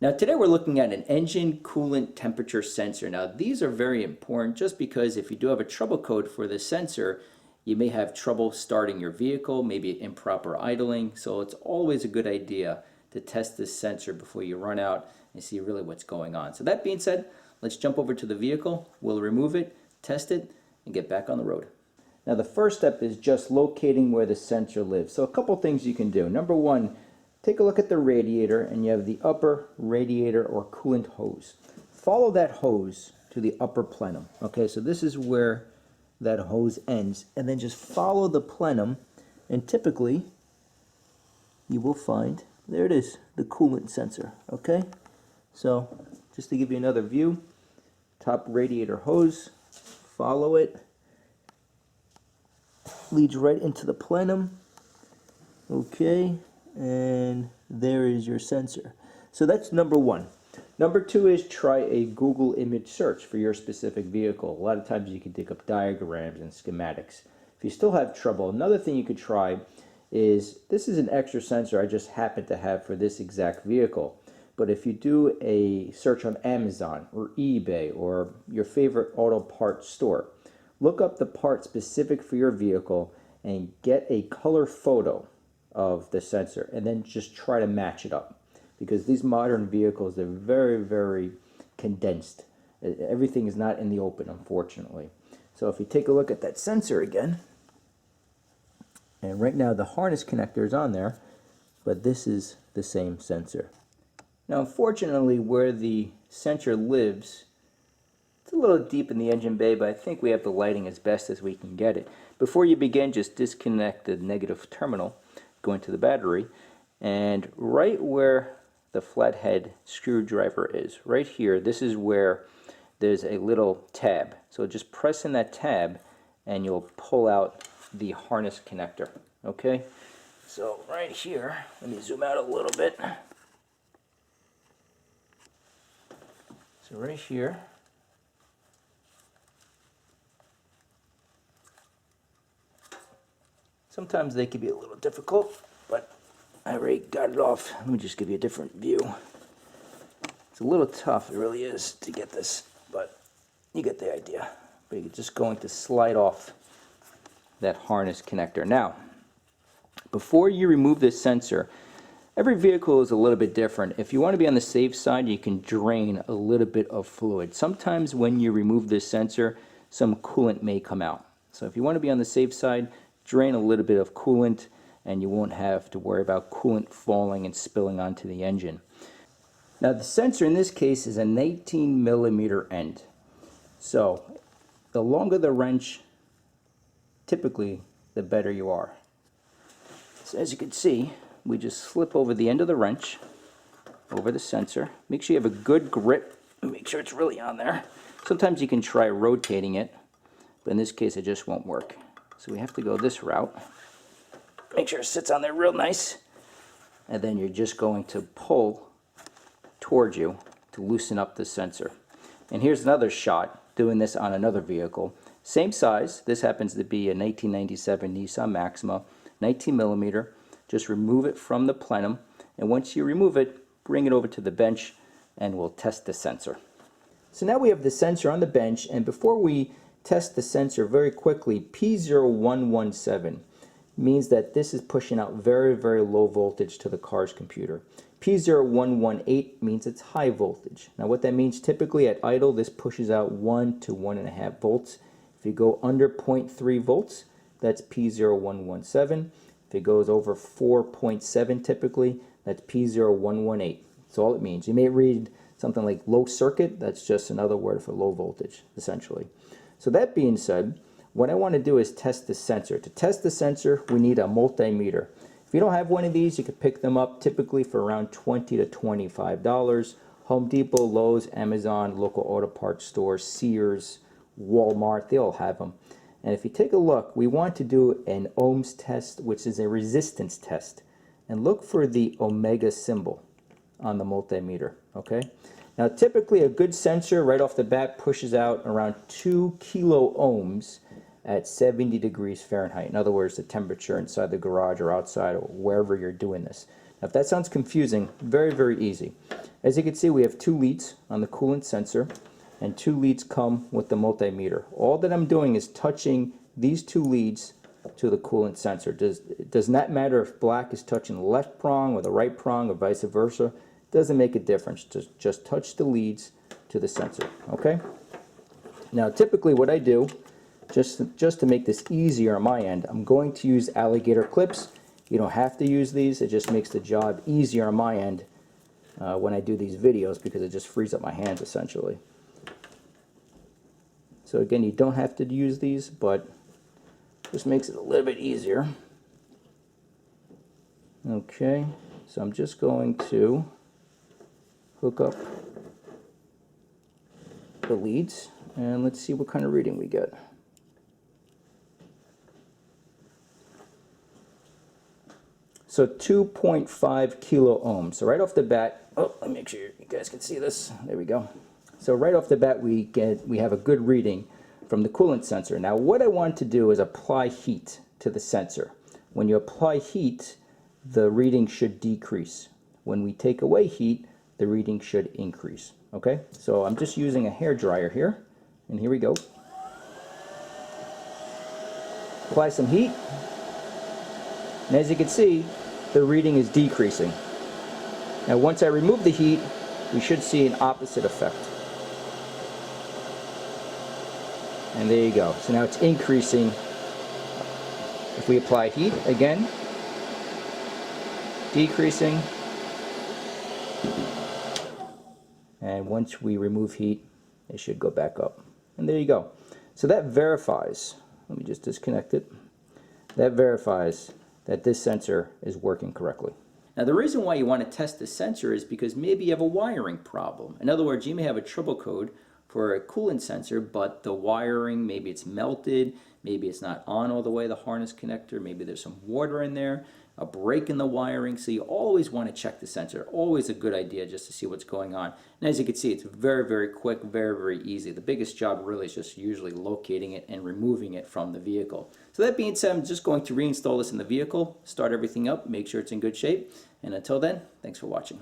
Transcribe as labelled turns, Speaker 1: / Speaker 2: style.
Speaker 1: Now today we're looking at an engine coolant temperature sensor. Now these are very important just because if you do have a trouble code for this sensor, you may have trouble starting your vehicle, maybe improper idling. So it's always a good idea to test this sensor before you run out and see really what's going on. So that being said, let's jump over to the vehicle. We'll remove it, test it, and get back on the road. Now the first step is just locating where the sensor lives. So a couple things you can do. Number one, take a look at the radiator, and you have the upper radiator or coolant hose. Follow that hose to the upper plenum. Okay, so this is where that hose ends, and then just follow the plenum, and typically you will find, there it is, the coolant sensor. Okay, so just to give you another view, top radiator hose, follow it, leads right into the plenum. Okay, and there is your sensor. So that's number one. Number two is try a Google image search for your specific vehicle. A lot of times you can dig up diagrams and schematics. If you still have trouble, another thing you could try is, this is an extra sensor I just happen to have for this exact vehicle. But if you do a search on Amazon or eBay or your favorite auto parts store, look up the part specific for your vehicle and get a color photo of the sensor and then just try to match it up, because these modern vehicles, they're very condensed. Everything is not in the open, unfortunately. So if you take a look at that sensor again, and right now the harness connector is on there, but this is the same sensor. Now unfortunately, where the sensor lives, it's a little deep in the engine bay, but I think we have the lighting as best as we can get it. Before you begin, just disconnect the negative terminal going to the battery, and right where the flathead screwdriver is, right here, this is where there's a little tab. So just press in that tab and you'll pull out the harness connector. Okay, so right here, let me zoom out a little bit. So right here, sometimes they can be a little difficult, but I already got it off. Let me just give you a different view. It's a little tough, it really is, to get this, but you get the idea. But you're just going to slide off that harness connector. Now, before you remove this sensor, every vehicle is a little bit different. If you want to be on the safe side, you can drain a little bit of fluid. Sometimes when you remove this sensor, some coolant may come out. So if you want to be on the safe side, drain a little bit of coolant, and you won't have to worry about coolant falling and spilling onto the engine. Now the sensor in this case is a 19mm end. So the longer the wrench, typically the better you are. So as you can see, we just slip over the end of the wrench over the sensor. Make sure you have a good grip, make sure it's really on there. Sometimes you can try rotating it, but in this case it just won't work. So we have to go this route. Make sure it sits on there real nice. And then you're just going to pull towards you to loosen up the sensor. And here's another shot doing this on another vehicle. Same size. This happens to be a 1997 Nissan Maxima, 19mm. Just remove it from the plenum. And once you remove it, bring it over to the bench and we'll test the sensor. So now we have the sensor on the bench, and before we test the sensor very quickly, P0117 means that this is pushing out very low voltage to the car's computer. P0118 means it's high voltage. Now what that means, typically at idle, this pushes out 1 to 1.5 volts. If you go under 0.3 volts, that's P0117. If it goes over 4.7 typically, that's P0118. That's all it means. You may read something like low circuit, that's just another word for low voltage, essentially. So that being said, what I want to do is test the sensor. To test the sensor, we need a multimeter. If you don't have one of these, you can pick them up typically for around $20 to $25. Home Depot, Lowe's, Amazon, local auto parts stores, Sears, Walmart, they all have them. And if you take a look, we want to do an ohms test, which is a resistance test. And look for the omega symbol on the multimeter, okay? Now typically a good sensor right off the bat pushes out around 2 kilo ohms at 70 degrees Fahrenheit. In other words, the temperature inside the garage or outside or wherever you're doing this. Now if that sounds confusing, very easy. As you can see, we have 2 leads on the coolant sensor, and 2 leads come with the multimeter. All that I'm doing is touching these 2 leads to the coolant sensor. It does not matter if black is touching the left prong or the right prong or vice versa. It doesn't make a difference. Just touch the leads to the sensor, okay? Now typically what I do, just to make this easier on my end, I'm going to use alligator clips. You don't have to use these. It just makes the job easier on my end when I do these videos, because it just frees up my hands essentially. So again, you don't have to use these, but just makes it a little bit easier. Okay, so I'm just going to hook up the leads and let's see what kind of reading we get. So 2.5 kilo ohms. So right off the bat, oh, let me make sure you guys can see this. There we go. So right off the bat, we have a good reading from the coolant sensor. Now what I want to do is apply heat to the sensor. When you apply heat, the reading should decrease. When we take away heat, the reading should increase. Okay, so I'm just using a hair dryer here, and here we go. Apply some heat, and as you can see, the reading is decreasing. Now once I remove the heat, we should see an opposite effect. And there you go. So now it's increasing. If we apply heat again, decreasing. And once we remove heat, it should go back up. And there you go. So that verifies, let me just disconnect it. That verifies that this sensor is working correctly. Now the reason why you want to test the sensor is because maybe you have a wiring problem. In other words, you may have a trouble code for a coolant sensor, but the wiring, maybe it's melted, maybe it's not on all the way, the harness connector, maybe there's some water in there, a break in the wiring. So you always want to check the sensor. Always a good idea just to see what's going on. And as you can see, it's very, very quick, very, very easy. The biggest job really is just usually locating it and removing it from the vehicle. So that being said, I'm just going to reinstall this in the vehicle, start everything up, make sure it's in good shape. And until then, thanks for watching.